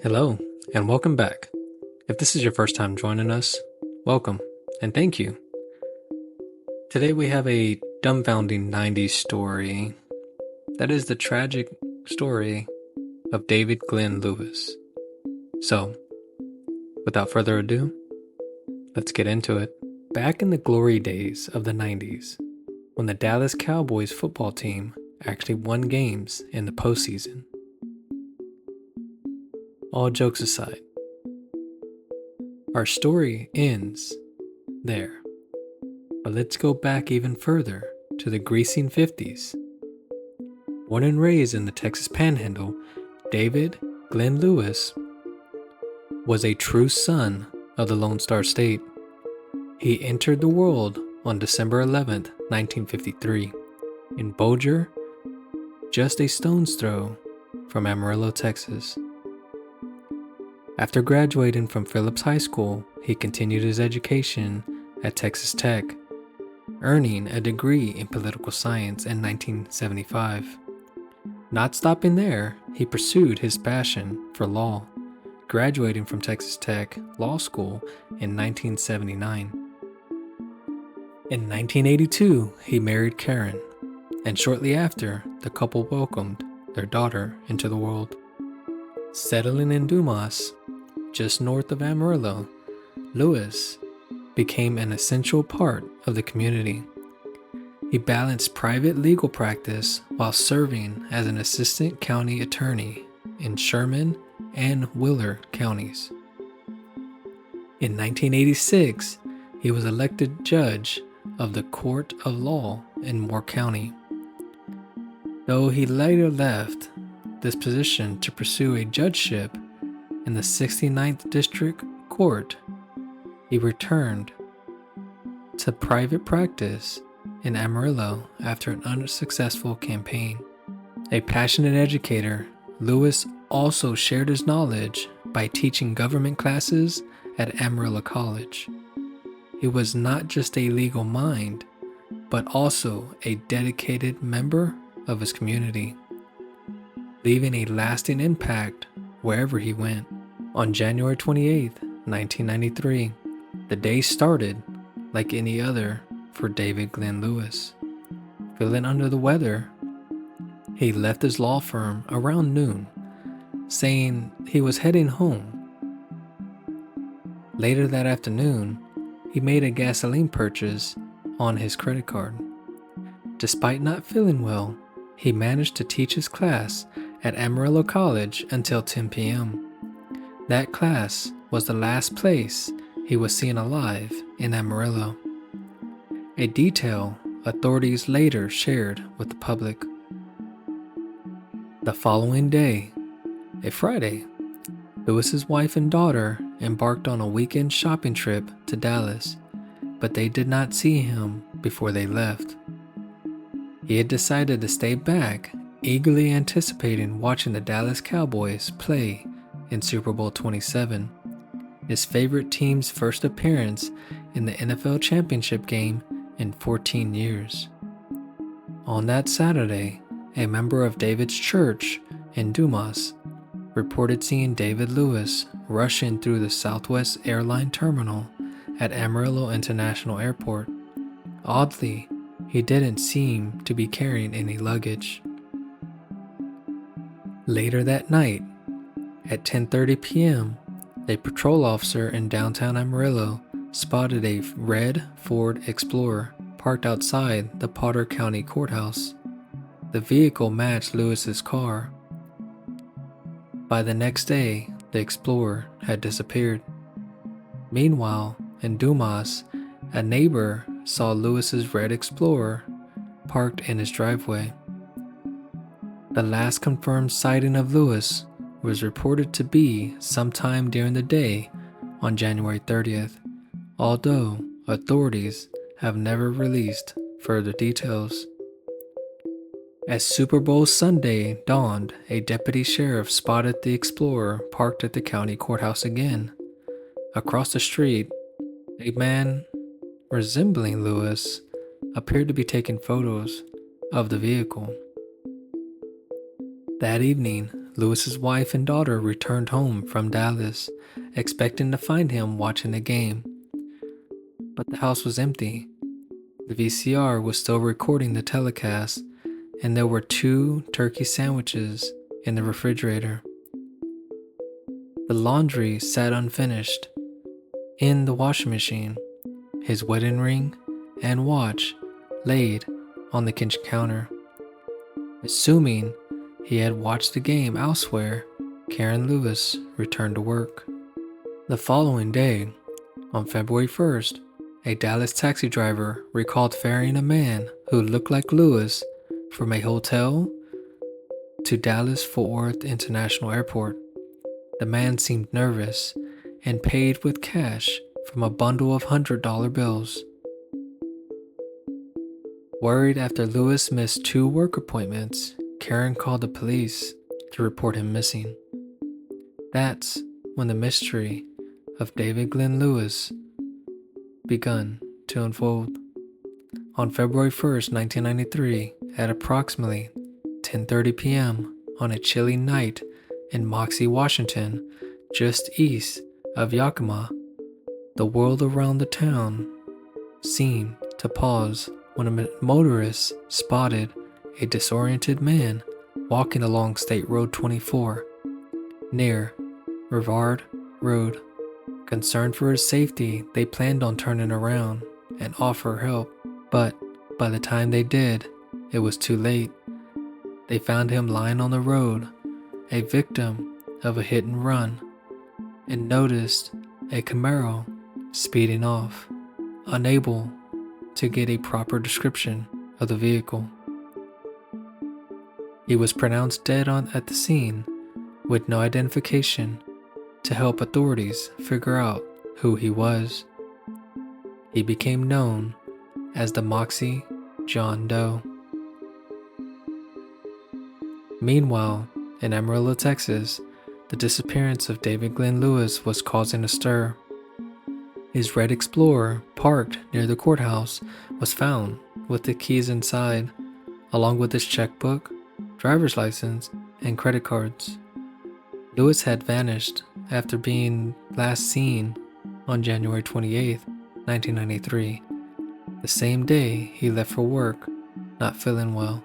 Hello, and welcome back. If this is your first time joining us, welcome, and thank you. Today we have a dumbfounding 90s story. That is the tragic story of David Glenn Lewis. So, without further ado, let's get into it. Back in the glory days of the 90s, when the Dallas Cowboys football team actually won games in the postseason. All jokes aside, our story ends there. But let's go back even further to the greasing 50s. Born and raised in the Texas Panhandle, David Glenn Lewis was a true son of the Lone Star State. He entered the world on December 11th, 1953, in Bossier, just a stone's throw from Amarillo, Texas. After graduating from Phillips High School, he continued his education at Texas Tech, earning a degree in political science in 1975. Not stopping there, he pursued his passion for law, graduating from Texas Tech Law School in 1979. In 1982, he married Karen, and shortly after, the couple welcomed their daughter into the world. Settling in Dumas, just north of Amarillo, Lewis became an essential part of the community. He balanced private legal practice while serving as an assistant county attorney in Sherman and Wheeler counties. In 1986, he was elected judge of the Court of Law in Moore County. Though he later left this position to pursue a judgeship in the 69th District Court, he returned to private practice in Amarillo after an unsuccessful campaign. A passionate educator, Lewis also shared his knowledge by teaching government classes at Amarillo College. He was not just a legal mind, but also a dedicated member of his community, leaving a lasting impact wherever he went. On January 28, 1993, the day started like any other for David Glenn Lewis. Feeling under the weather, he left his law firm around noon, saying he was heading home. Later that afternoon, he made a gasoline purchase on his credit card. Despite not feeling well, he managed to teach his class at Amarillo College until 10 p.m. That class was the last place he was seen alive in Amarillo, a detail authorities later shared with the public. The following day, a Friday, Lewis's wife and daughter embarked on a weekend shopping trip to Dallas, but they did not see him before they left. He had decided to stay back, eagerly anticipating watching the Dallas Cowboys play in Super Bowl 27, his favorite team's first appearance in the NFL championship game in 14 years. On that Saturday, a member of David's church in Dumas reported seeing David Lewis rush in through the Southwest Airline Terminal at Amarillo International Airport. Oddly, he didn't seem to be carrying any luggage. Later that night, at 10:30 p.m., a patrol officer in downtown Amarillo spotted a red Ford Explorer parked outside the Potter County Courthouse. The vehicle matched Lewis's car. By the next day, the Explorer had disappeared. Meanwhile, in Dumas, a neighbor saw Lewis's red Explorer parked in his driveway. The last confirmed sighting of Lewis was reported to be sometime during the day on January 30th, although authorities have never released further details. As Super Bowl Sunday dawned, a deputy sheriff spotted the Explorer parked at the county courthouse again. Across the street, a man resembling Lewis appeared to be taking photos of the vehicle. That evening, Lewis's wife and daughter returned home from Dallas, expecting to find him watching the game. But the house was empty. The VCR was still recording the telecast, and there were 2 turkey sandwiches in the refrigerator. The laundry sat unfinished in the washing machine. His wedding ring and watch laid on the kitchen counter. Assuming he had watched the game elsewhere, Karen Lewis returned to work. The following day, on February 1st, a Dallas taxi driver recalled ferrying a man who looked like Lewis from a hotel to Dallas-Fort Worth International Airport. The man seemed nervous and paid with cash from a bundle of $100 bills. Worried after Lewis missed 2 work appointments, Karen called the police to report him missing. That's when the mystery of David Glenn Lewis begun to unfold. On February 1st, 1993, at approximately 10:30 p.m. on a chilly night in Moxie, Washington, just east of Yakima, the world around the town seemed to pause when a motorist spotted a disoriented man walking along State Road 24 near Rivard Road. Concerned for his safety, they planned on turning around and offer help, but by the time they did, it was too late. They found him lying on the road, a victim of a hit and run, and noticed a Camaro speeding off, unable to get a proper description of the vehicle. He was pronounced dead at the scene with no identification to help authorities figure out who he was. He became known as the Moxie John Doe. Meanwhile, in Amarillo, Texas, the disappearance of David Glenn Lewis was causing a stir. His red Explorer, parked near the courthouse, was found with the keys inside, along with his checkbook, driver's license, and credit cards. Lewis had vanished after being last seen on January 28, 1993, the same day he left for work, not feeling well.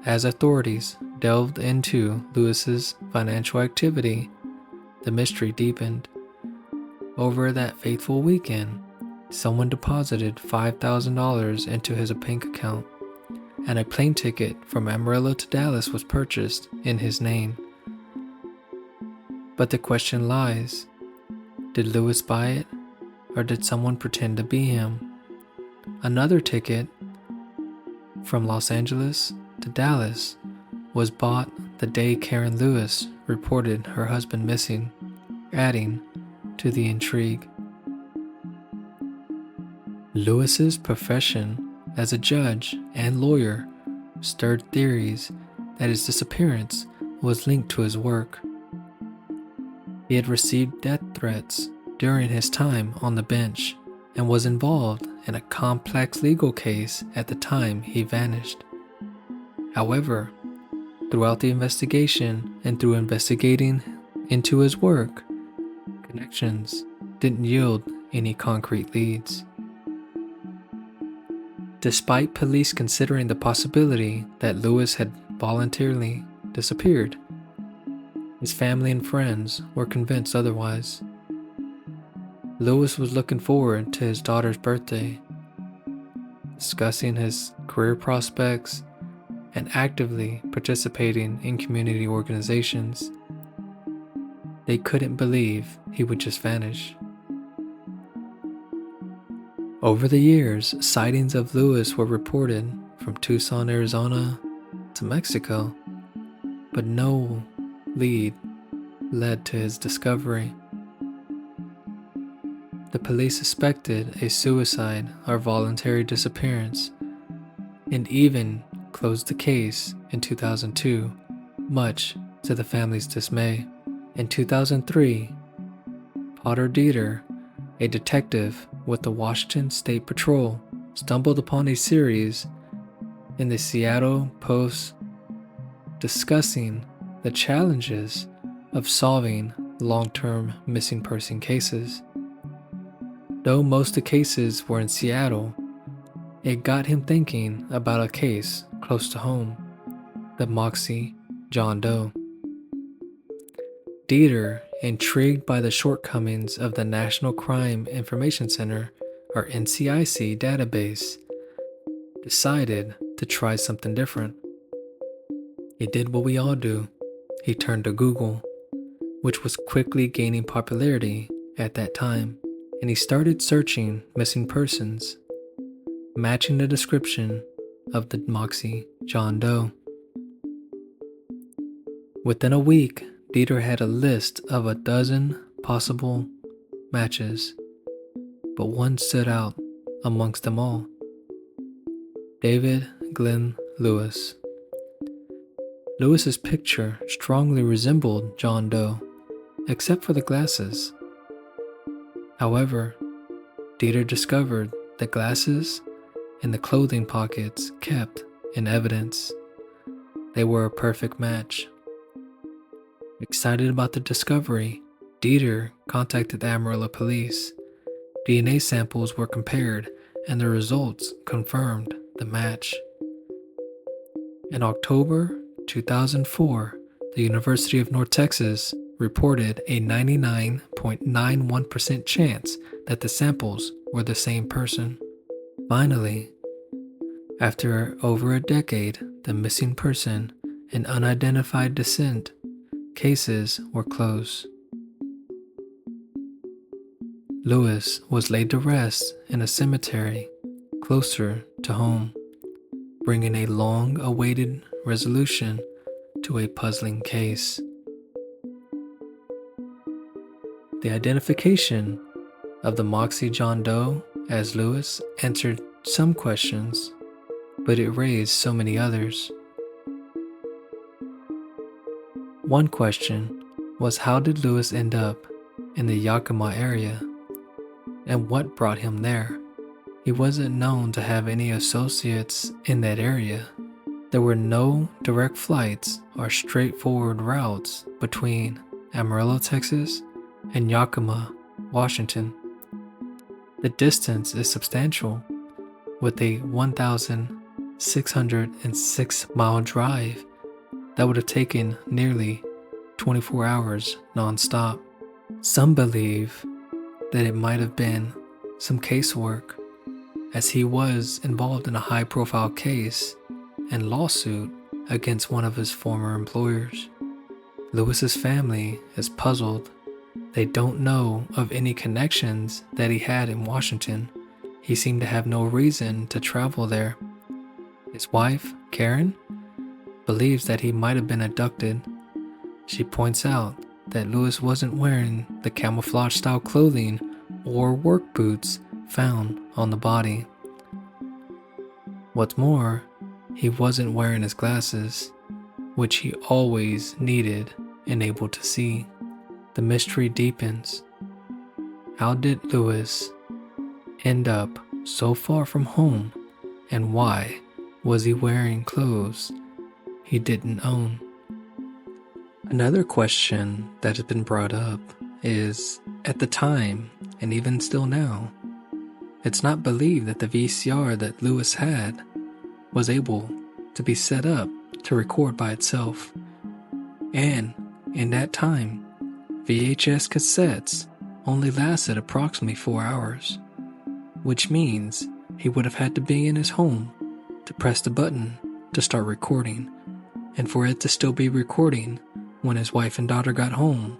As authorities delved into Lewis's financial activity, the mystery deepened. Over that fateful weekend, someone deposited $5,000 into his bank account, and a plane ticket from Amarillo to Dallas was purchased in his name. But the question lies, did Lewis buy it, or did someone pretend to be him? Another ticket from Los Angeles to Dallas was bought the day Karen Lewis reported her husband missing, adding to the intrigue. Lewis's profession as a judge and lawyer stirred theories that his disappearance was linked to his work. He had received death threats during his time on the bench and was involved in a complex legal case at the time he vanished. However, throughout the investigation and through investigating into his work, connections didn't yield any concrete leads. Despite police considering the possibility that Lewis had voluntarily disappeared, his family and friends were convinced otherwise. Lewis was looking forward to his daughter's birthday, discussing his career prospects, and actively participating in community organizations. They couldn't believe he would just vanish. Over the years, sightings of Lewis were reported from Tucson, Arizona to Mexico, but no lead led to his discovery. The police suspected a suicide or voluntary disappearance and even closed the case in 2002, much to the family's dismay. In 2003, Potter Dieter, a detective with the Washington State Patrol, stumbled upon a series in the Seattle Post discussing the challenges of solving long-term missing person cases. Though most of the cases were in Seattle, it got him thinking about a case close to home, the Moxie John Doe. Dieter, intrigued by the shortcomings of the National Crime Information Center, or NCIC database, decided to try something different. He did what we all do. He turned to Google, which was quickly gaining popularity at that time, and he started searching missing persons, matching the description of the Moxie John Doe. Within a week, Dieter had a list of a dozen possible matches, but one stood out amongst them all: David Glenn Lewis. Lewis's picture strongly resembled John Doe, except for the glasses. However, Dieter discovered the glasses and the clothing pockets kept in evidence. They were a perfect match. Excited about the discovery, Dieter contacted the Amarillo police. DNA samples were compared, and the results confirmed the match. In October 2004, the University of North Texas reported a 99.91% chance that the samples were the same person. Finally, after over a decade, the missing person and unidentified descent cases were closed. Lewis was laid to rest in a cemetery closer to home, bringing a long-awaited resolution to a puzzling case. The identification of the Moxie John Doe as Lewis answered some questions, but it raised so many others. One question was, how did Lewis end up in the Yakima area, and what brought him there? He wasn't known to have any associates in that area. There were no direct flights or straightforward routes between Amarillo, Texas, and Yakima, Washington. The distance is substantial, with a 1,606-mile drive that would have taken nearly 24 hours non-stop. Some believe that it might have been some casework, as he was involved in a high-profile case and lawsuit against one of his former employers. Lewis's family is puzzled. They don't know of any connections that he had in Washington. He seemed to have no reason to travel there. His wife, Karen, believes that he might have been abducted. She points out that Lewis wasn't wearing the camouflage-style clothing or work boots found on the body. What's more, he wasn't wearing his glasses, which he always needed and able to see. The mystery deepens. How did Lewis end up so far from home, and why was he wearing clothes he didn't own? Another question that has been brought up is, at the time, and even still now, it's not believed that the VCR that Lewis had was able to be set up to record by itself. And in that time, VHS cassettes only lasted approximately 4 hours, which means he would have had to be in his home to press the button to start recording, and for it to still be recording when his wife and daughter got home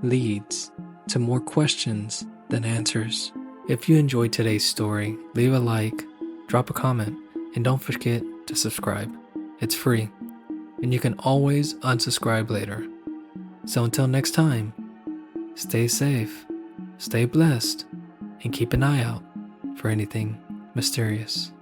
leads to more questions than answers. If you enjoyed today's story, leave a like, drop a comment, and don't forget to subscribe. It's free, and you can always unsubscribe later. So until next time, stay safe, stay blessed, and keep an eye out for anything mysterious.